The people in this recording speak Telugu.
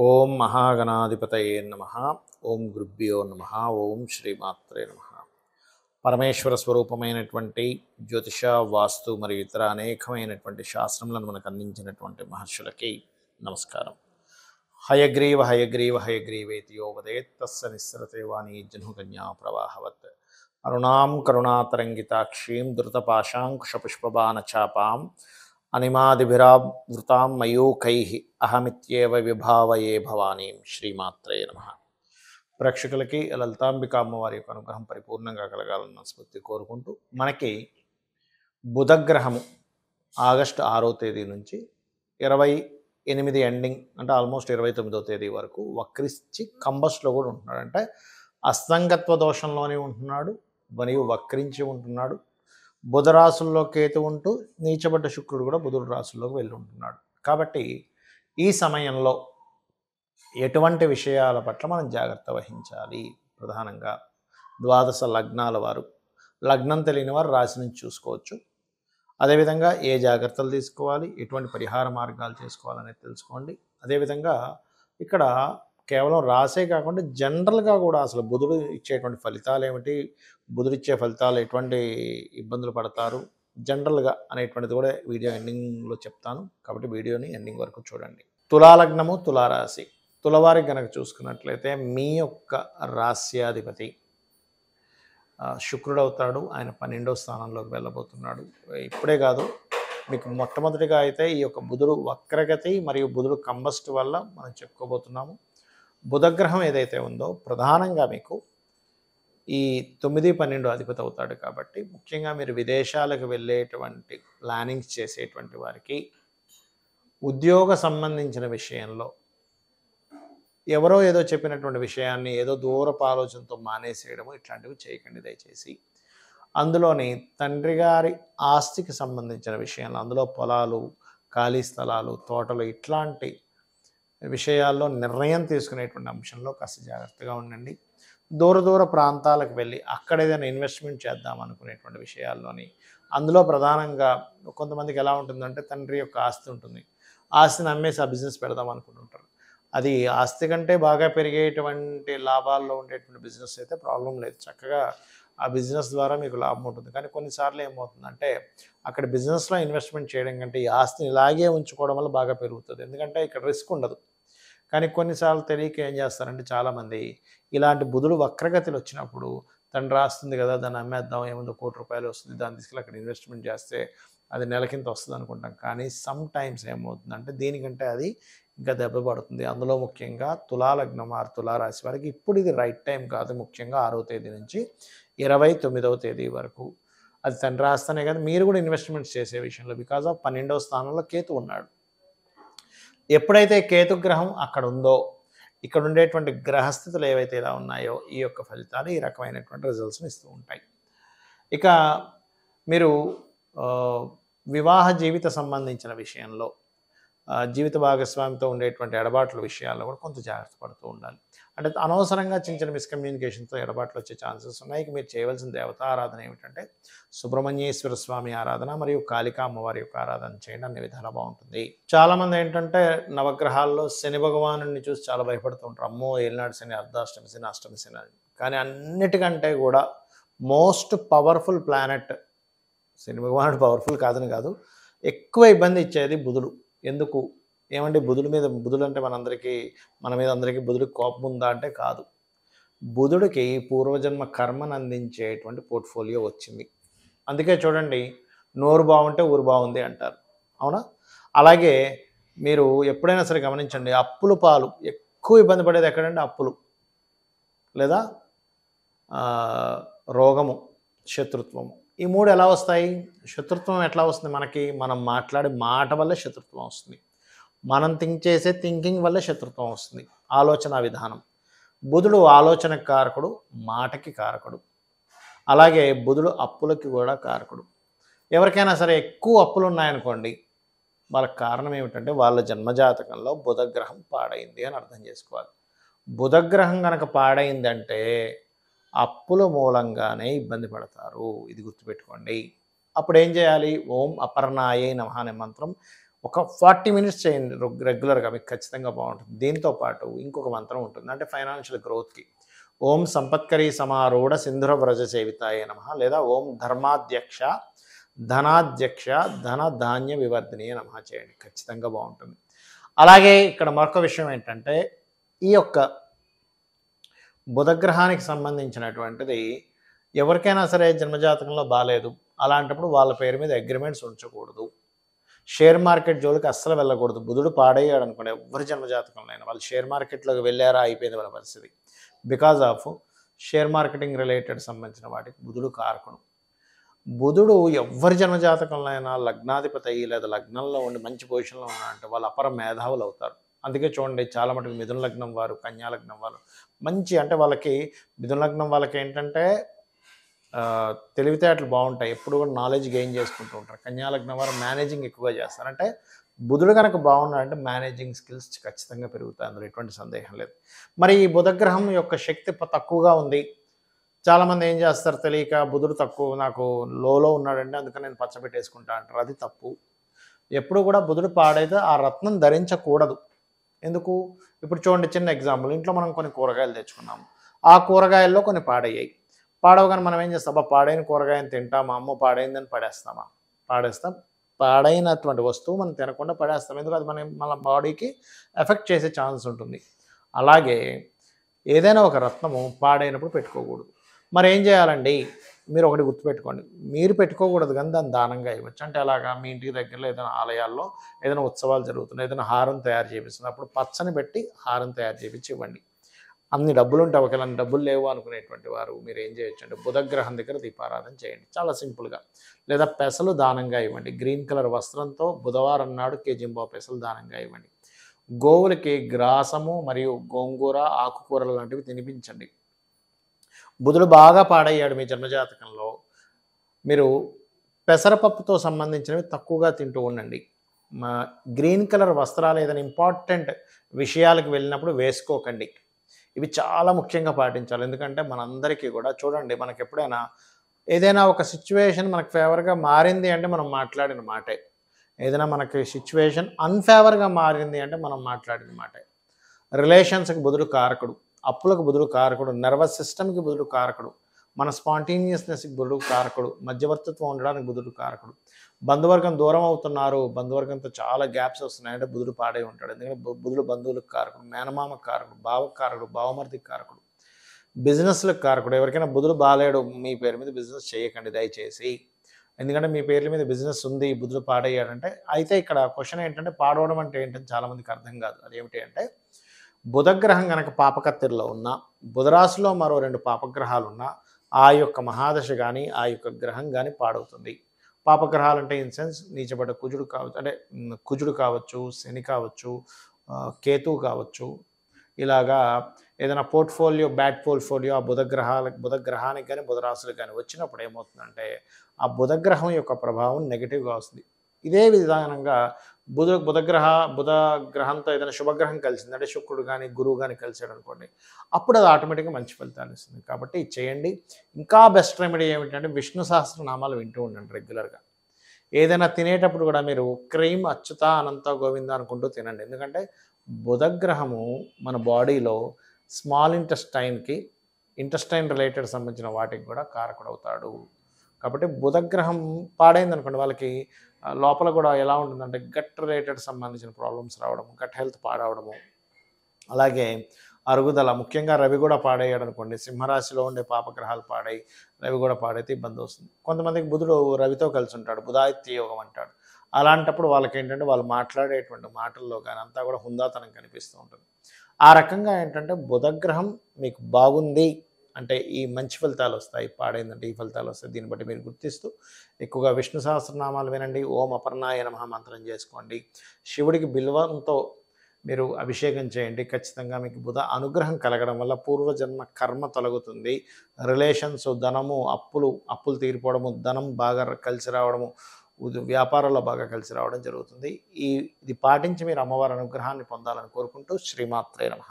ఓం మహాగణాధిపతయే నమః. ఓం గురుభ్యో నమః. ఓం శ్రీమాత్రే నమః. పరమేశ్వర స్వరూపమైనటువంటి జ్యోతిష, వాస్తు మరియు ఇతర అనేకమైనటువంటి శాస్త్రములను మనకు అందించినటువంటి మహర్షులకి నమస్కారం. హయగ్రీవ హయగ్రీవ హయగ్రీవేతి యో వదేత్ తస్య నిస్సరతే వాణీ జహ్నుకన్యా ప్రవాహవత్. అరుణాం కరుణాతరంగితాక్షీం ధృతపాశాంకుశపుష్పబాణచాపాం అనిమాదిభిరావృతాం మయూఖైః అహమిత్యేవ విభావయే భవానీం. శ్రీమాత్రే నమః. ప్రేక్షకులకి లలితాంబిక అమ్మవారి యొక్క అనుగ్రహం పరిపూర్ణంగా కలగాలన్న స్ఫూర్తి కోరుకుంటూ, మనకి బుధగ్రహము ఆగస్టు 6వ తేదీ నుంచి 28 ఎండింగ్ అంటే ఆల్మోస్ట్ 29వ తేదీ వరకు వక్రించి కంబస్లో కూడా ఉంటున్నాడు. అంటే అస్తంగత్వ దోషంలోనే ఉంటున్నాడు మరియు వక్రించి ఉంటున్నాడు. బుధ రాశుల్లో కేతు ఉంటూ నీచబడ్డ శుక్రుడు కూడా బుధుడు రాశుల్లోకి వెళ్ళి ఉంటున్నాడు. కాబట్టి ఈ సమయంలో ఎటువంటి విషయాల పట్ల మనం జాగ్రత్త వహించాలి? ప్రధానంగా ద్వాదశ లగ్నాల వారు, లగ్నం తెలియని వారు రాశి నుంచి చూసుకోవచ్చు. అదేవిధంగా ఏ జాగ్రత్తలు తీసుకోవాలి, ఎటువంటి పరిహార మార్గాలు చేసుకోవాలనేది తెలుసుకోండి. అదేవిధంగా ఇక్కడ కేవలం రాసే కాకుండా జనరల్గా కూడా అసలు బుధుడు ఇచ్చేటువంటి ఫలితాలు ఏమిటి, బుధుడు ఇచ్చే ఫలితాలు ఎటువంటి ఇబ్బందులు పడతారు జనరల్గా అనేటువంటిది కూడా వీడియో ఎండింగ్లో చెప్తాను. కాబట్టి వీడియోని ఎండింగ్ వరకు చూడండి. తులాలగ్నము, తులారాశి. తులవారికి కనుక చూసుకున్నట్లయితే మీ యొక్క రాస్యాధిపతి శుక్రుడు అవుతాడు. ఆయన 12వ స్థానంలోకి వెళ్ళబోతున్నాడు. ఇప్పుడే కాదు, మీకు మొట్టమొదటిగా అయితే ఈ యొక్క బుధుడు వక్రగతి మరియు బుధుడు కంబస్ట్ వల్ల మనం చెప్పుకోబోతున్నాము. బుధగ్రహం ఏదైతే ఉందో ప్రధానంగా మీకు ఈ 9, 12 అధిపతి అవుతాడు. కాబట్టి ముఖ్యంగా మీరు విదేశాలకు వెళ్ళేటువంటి ప్లానింగ్స్ చేసేటువంటి వారికి ఉద్యోగ సంబంధించిన విషయంలో ఎవరో ఏదో చెప్పినటువంటి విషయాన్ని ఏదో దూరపు ఆలోచనతో మానేసేయడము ఇట్లాంటివి చేయకండి దయచేసి. అందులోని తండ్రి గారి ఆస్తికి సంబంధించిన విషయాలు, అందులో పొలాలు, ఖాళీ స్థలాలు, తోటలు ఇట్లాంటి విషయాల్లో నిర్ణయం తీసుకునేటువంటి అంశంలో కాస్త జాగ్రత్తగా ఉండండి. దూర ప్రాంతాలకు వెళ్ళి అక్కడ ఏదైనా ఇన్వెస్ట్మెంట్ చేద్దాం అనుకునేటువంటి విషయాల్లోని, అందులో ప్రధానంగా కొంతమందికి ఎలా ఉంటుందంటే తండ్రి యొక్క ఆస్తి ఉంటుంది, ఆస్తిని అమ్మేసి ఆ బిజినెస్ పెడదాం అనుకుంటుంటారు. అది ఆస్తి కంటే బాగా పెరిగేటువంటి లాభాల్లో ఉండేటువంటి బిజినెస్ అయితే ప్రాబ్లం లేదు, చక్కగా ఆ బిజినెస్ ద్వారా మీకు లాభం ఉంటుంది. కానీ కొన్నిసార్లు ఏమవుతుందంటే అక్కడ బిజినెస్లో ఇన్వెస్ట్మెంట్ చేయడం కంటే ఈ ఆస్తిని ఇలాగే ఉంచుకోవడం వల్ల బాగా పెరుగుతుంది, ఎందుకంటే ఇక్కడ రిస్క్ ఉండదు. కానీ కొన్నిసార్లు తెలియక ఏం చేస్తారంటే చాలామంది ఇలాంటి బుధుడు వక్రగతిలో వచ్చినప్పుడు తండ్రి రాస్తుంది కదా, దాన్ని అమ్మేద్దాం, ఏముందో ₹1,00,00,000 వస్తుంది, దాన్ని తీసుకెళ్ళి అక్కడ ఇన్వెస్ట్మెంట్ చేస్తే అది నెలకింత వస్తుంది అనుకుంటాం. కానీ సమ్ టైమ్స్ ఏమవుతుందంటే దీనికంటే అది ఇంకా దెబ్బ పడుతుంది. అందులో ముఖ్యంగా తులాలగ్నం వారు, తులారాశి వారికి ఇప్పుడు ఇది రైట్ టైం కాదు. ముఖ్యంగా 6వ తేదీ నుంచి 29వ తేదీ వరకు అది తండ్రి రాస్తేనే కదా మీరు కూడా ఇన్వెస్ట్మెంట్స్ చేసే విషయంలో, బికాజ్ ఆఫ్ 12వ స్థానంలో కేతు ఉన్నాడు. ఎప్పుడైతే కేతుగ్రహం అక్కడ ఉందో ఇక్కడ ఉండేటువంటి గ్రహస్థితులు ఏవైతే ఇలా ఉన్నాయో ఈ యొక్క ఫలితాలు ఈ రకమైనటువంటి రిజల్ట్స్ని ఇస్తూ ఉంటాయి. ఇక మీరు వివాహ జీవిత సంబంధించిన విషయంలో, జీవిత భాగస్వామితో ఉండేటువంటి ఎడబాట్ల విషయాల్లో కూడా కొంత జాగ్రత్త పడుతూ ఉండాలి. అంటే అనవసరంగా చిన్న చిన్న మిస్కమ్యూనికేషన్తో ఎడబాట్లు వచ్చే ఛాన్సెస్ ఉన్నాయి. మీరు చేయవలసిన దేవతా ఆరాధన ఏమిటంటే సుబ్రహ్మణ్యేశ్వర స్వామి ఆరాధన మరియు కాళికా అమ్మవారి యొక్క ఆరాధన చేయండి, అన్ని విధాలా బాగుంటుంది. చాలామంది ఏంటంటే నవగ్రహాల్లో శని భగవాను చూసి చాలా భయపడుతూ ఉంటారు, అమ్మో ఏలినాడు శని, అర్ధాష్టమి శని, అష్టమి శని అని. కానీ అన్నిటికంటే కూడా మోస్ట్ పవర్ఫుల్ ప్లానెట్ శని భగవానుడు, పవర్ఫుల్ కాదని కాదు, ఎక్కువ ఇబ్బంది ఇచ్చేది బుధుడు. ఎందుకు ఏమంటే బుధుడు అంటే మన మీద అందరికీ బుధుడికి కోపం ఉందా అంటే కాదు. బుధుడికి పూర్వజన్మ కర్మను అందించేటువంటి పోర్ట్ఫోలియో వచ్చింది. అందుకే చూడండి, నోరు బాగుంటే ఊరు బాగుంది అంటారు, అవునా? అలాగే మీరు ఎప్పుడైనా సరే గమనించండి, అప్పులు పాలు ఎక్కువ ఇబ్బంది పడేది ఎక్కడంటే అప్పులు, లేదా రోగము, శత్రుత్వము. ఈ మూడు ఎలా వస్తాయి? శత్రుత్వం ఎట్లా వస్తుంది మనకి? మనం మాట్లాడే మాట వల్ల శత్రుత్వం వస్తుంది, మనం చేసే థింకింగ్ వల్ల శత్రుత్వం వస్తుంది, ఆలోచన విధానం. బుధుడు ఆలోచనకు కారకుడు, మాటకి కారకుడు. అలాగే బుధుడు అప్పులకి కూడా కారకుడు. ఎవరికైనా సరే ఎక్కువ అప్పులు ఉన్నాయనుకోండి, వాళ్ళకి కారణం ఏమిటంటే వాళ్ళ జన్మజాతకంలో బుధగ్రహం పాడైంది అని అర్థం చేసుకోవాలి. బుధగ్రహం కనుక పాడైందంటే అప్పుల మూలంగానే ఇబ్బంది పడతారు, ఇది గుర్తుపెట్టుకోండి. అప్పుడు ఏం చేయాలి? ఓం అపర్ణాయే నమః అనే మంత్రం ఒక 40 మినిట్స్ చేయండి రెగ్యులర్గా, మీకు ఖచ్చితంగా బాగుంటుంది. దీంతో పాటు ఇంకొక మంత్రం ఉంటుంది, అంటే ఫైనాన్షియల్ గ్రోత్కి. ఓం సంపత్కరీ సమారూఢ సింధుర వ్రజ సేవితాయ నమః, లేదా ఓం ధర్మాధ్యక్ష ధనాధ్యక్ష ధన ధాన్య వివర్ధినియ నమః చేయండి, ఖచ్చితంగా బాగుంటుంది. అలాగే ఇక్కడ మరొక విషయం ఏంటంటే, ఈ యొక్క బుధగ్రహానికి సంబంధించినటువంటిది ఎవరికైనా సరే జన్మజాతకంలో బాలేదు, అలాంటప్పుడు వాళ్ళ పేరు మీద అగ్రిమెంట్స్ ఉంచకూడదు. షేర్ మార్కెట్ జోలికి అస్సలు వెళ్ళకూడదు. బుధుడు పాడయ్యాడు అనుకోండి, ఎవరి జన్మజాతకంలో అయినా వాళ్ళు షేర్ మార్కెట్లోకి వెళ్ళారా అయిపోయింది వాళ్ళ పరిస్థితి. Because of share marketing related సంబంధించిన వాటికి బుధుడు కారకుడు. బుధుడు ఎవరి జన్మజాతకంలో అయినా లగ్నాధిపతి అయ్యి లేదా లగ్నంలో ఉండి మంచి పొజిషన్లో ఉన్నారంటే వాళ్ళు అపర మేధావులు అవుతారు. అందుకే చూడండి, చాలా మటుకు మిథున లగ్నం వారు, కన్యా లగ్నం వారు మంచి, అంటే వాళ్ళకి మిథున లగ్నం వాళ్ళకి ఏంటంటే తెలివితేటలు బాగుంటాయి, ఎప్పుడు కూడా నాలెడ్జ్ గెయిన్ చేసుకుంటూ ఉంటారు. కన్యా లగ్నం వారు మేనేజింగ్ ఎక్కువగా చేస్తారు. అంటే బుధుడు కనుక బాగున్నాడంటే మేనేజింగ్ స్కిల్స్ ఖచ్చితంగా పెరుగుతాయి, అందులో ఎటువంటి సందేహం లేదు. మరి ఈ బుధగ్రహం యొక్క శక్తి తక్కువగా ఉంది. చాలామంది ఏం చేస్తారు తెలియక, బుధుడు తక్కువ నాకు లోలో ఉన్నాడంటే అందుకని నేను పచ్చబెట్టేసుకుంటా అంటారు. అది తప్పు. ఎప్పుడు కూడా బుధుడు పాడైతే ఆ రత్నం ధరించకూడదు. ఎందుకు? ఇప్పుడు చూడండి, చిన్న ఎగ్జాంపుల్, ఇంట్లో మనం కొన్ని కూరగాయలు తెచ్చుకున్నాము, ఆ కూరగాయల్లో కొన్ని పాడయ్యాయి. పాడవగానే మనం ఏం చేస్తాం, పాడైన కూరగాయని తింటామా, అమ్మో పాడైందని పడేస్తామా? పాడేస్తాం. పాడైనటువంటి వస్తువు మనం తినకుండా పడేస్తాం, ఎందుకు? అది మన బాడీకి ఎఫెక్ట్ చేసే ఛాన్స్ ఉంటుంది. అలాగే ఏదైనా ఒక రత్నము పాడైనప్పుడు పెట్టుకోకూడదు. మరి ఏం చేయాలండి? మీరు ఒకటి గుర్తుపెట్టుకోండి, మీరు పెట్టుకోకూడదు కానీ దాన్ని దానంగా ఇవ్వచ్చు. అంటే అలాగా మీ ఇంటికి దగ్గరలో ఏదైనా ఆలయాల్లో ఏదైనా ఉత్సవాలు జరుగుతున్నాయి, ఏదైనా హారం తయారు చేపిస్తుంది, అప్పుడు పచ్చని పెట్టి హారం తయారు చేపించి ఇవ్వండి. అన్ని డబ్బులు ఉంటే ఒకవేళ డబ్బులు లేవు అనుకునేటువంటి వారు మీరు ఏం చేయొచ్చు అంటే బుధగ్రహం దగ్గర దీపారాధన చేయండి, చాలా సింపుల్గా. లేదా పెసలు దానంగా ఇవ్వండి. గ్రీన్ కలర్ వస్త్రంతో బుధవారం నాడు కేజింబా పెసలు దానంగా ఇవ్వండి. గోవులకి గ్రాసము మరియు గోంగూర, ఆకుకూరలు లాంటివి తినిపించండి. బుధుడు బాగా పాడయ్యాడు మీ జన్మజాతకంలో, మీరు పెసరపప్పుతో సంబంధించినవి తక్కువగా తింటూ ఉండండి. గ్రీన్ కలర్ వస్త్రాలు ఏదైనా ఇంపార్టెంట్ విషయాలకు వెళ్ళినప్పుడు వేసుకోకండి. ఇవి చాలా ముఖ్యంగా పాటించాలి. ఎందుకంటే మనందరికీ కూడా చూడండి, మనకి ఎప్పుడైనా ఏదైనా ఒక సిచ్యువేషన్ మనకు ఫేవర్గా మారింది అంటే మనం మాట్లాడిన మాటే. ఏదైనా మనకి సిచ్యువేషన్ అన్ఫేవర్గా మారింది అంటే మనం మాట్లాడిన మాటే. రిలేషన్స్కి బుధుడు కారకుడు, అప్పులకు బుధుడు కారకుడు, నర్వస్ సిస్టమ్కి బుధుడు కారకుడు, మన స్పాంటేనియస్నెస్కి బుధుడు కారకుడు, మధ్యవర్తిత్వం ఉండడానికి బుధుడు కారకుడు. బంధువర్గం దూరం అవుతున్నారు, బంధువర్గంతో చాలా గ్యాప్స్ వస్తున్నాయంటే బుధుడు పాడే ఉంటాడు. ఎందుకంటే బుధుడు బంధువులకు కారకుడు, మేనమామకు కారకుడు, బావకు కారకుడు, బావమర్దికి కారకుడు, బిజినెస్లకు కారకుడు. ఎవరికైనా బుధుడు బాలేడు, మీ పేరు మీద బిజినెస్ చేయకండి దయచేసి. ఎందుకంటే మీ పేర్ల మీద బిజినెస్ ఉంది, బుధుడు పాడయ్యాడంటే. అయితే ఇక్కడ క్వశ్చన్ ఏంటంటే, పాడవడం అంటే ఏంటని చాలామందికి అర్థం కాదు. అదేమిటి అంటే, బుధగ్రహం కనుక పాపకత్తిరిలో ఉన్నా, బుధరాశిలో మరో 2 పాపగ్రహాలు ఉన్నా, ఆ యొక్క మహాదశ కానీ ఆ యొక్క గ్రహం కానీ పాడవుతుంది. పాపగ్రహాలు అంటే ఇన్ సెన్స్ నీచబడ్డ కుజుడు కావచ్చు, అంటే కుజుడు కావచ్చు, శని కావచ్చు, కేతువు కావచ్చు. ఇలాగా ఏదైనా పోర్ట్ఫోలియో, బ్యాడ్ పోర్ట్ఫోలియో ఆ బుధగ్రహానికి కానీ బుధరాశులకు కానీ వచ్చినప్పుడు ఏమవుతుందంటే, ఆ బుధగ్రహం యొక్క ప్రభావం నెగిటివ్గా వస్తుంది. ఇదే విధానంగా బుధగ్రహంతో ఏదైనా శుభగ్రహం కలిసింది అంటే శుక్రుడు కానీ గురువు కానీ కలిసాడు అనుకోండి, అప్పుడు అది ఆటోమేటిక్గా మంచి ఫలితాన్ని ఇస్తుంది. కాబట్టి చేయండి. ఇంకా బెస్ట్ రెమెడీ ఏమిటంటే, విష్ణు సహస్రనామాలు వింటూ ఉండండి రెగ్యులర్గా. ఏదైనా తినేటప్పుడు కూడా మీరు క్రీమ్ అచ్యుత అనంత గోవింద అనుకుంటూ తినండి. ఎందుకంటే బుధగ్రహము మన బాడీలో స్మాల్ ఇంటెస్టైన్ రిలేటెడ్ సంబంధించిన వాటికి కూడా కారకుడవుతాడు. కాబట్టి బుధగ్రహం పాడైంది అనుకోండి, వాళ్ళకి లోపల కూడా ఎలా ఉంటుందంటే గట్ రిలేటెడ్ సంబంధించిన ప్రాబ్లమ్స్ రావడము, గట్ హెల్త్ పాడవడము, అలాగే అరుగుదల. ముఖ్యంగా రవి కూడా పాడయ్యాడు అనుకోండి, సింహరాశిలో ఉండే పాపగ్రహాలు పాడై రవి కూడా పాడైతే ఇబ్బంది వస్తుంది. కొంతమందికి బుధుడు రవితో కలిసి ఉంటాడు, బుధాదిత్య యోగం అంటాడు. అలాంటప్పుడు వాళ్ళకి ఏంటంటే వాళ్ళు మాట్లాడేటువంటి మాటల్లో కానీ అంతా కూడా హుందాతనం కనిపిస్తూ ఉంటుంది. ఆ రకంగా ఏంటంటే బుధగ్రహం మీకు బాగుంది అంటే ఈ మంచి ఫలితాలు వస్తాయి, పాడైందంటే ఈ ఫలితాలు వస్తాయి. దీన్ని బట్టి మీరు గుర్తిస్తూ ఎక్కువగా విష్ణు సహస్రనామాలు వినండి. ఓం అపర్ణాయ నమః మంత్రం చేసుకోండి. శివుడికి బిల్వంతో మీరు అభిషేకం చేయండి. ఖచ్చితంగా మీకు బుధ అనుగ్రహం కలగడం వల్ల పూర్వజన్మ కర్మ తొలగుతుంది. రిలేషన్స్, ధనము, అప్పులు తీరిపోవడము, ధనం బాగా కలిసి రావడము, వ్యాపారాల్లో బాగా కలిసి రావడం జరుగుతుంది. ఇది పాటించి మీరు అమ్మవారి అనుగ్రహాన్ని పొందాలని కోరుకుంటూ శ్రీమాత్రే నమః.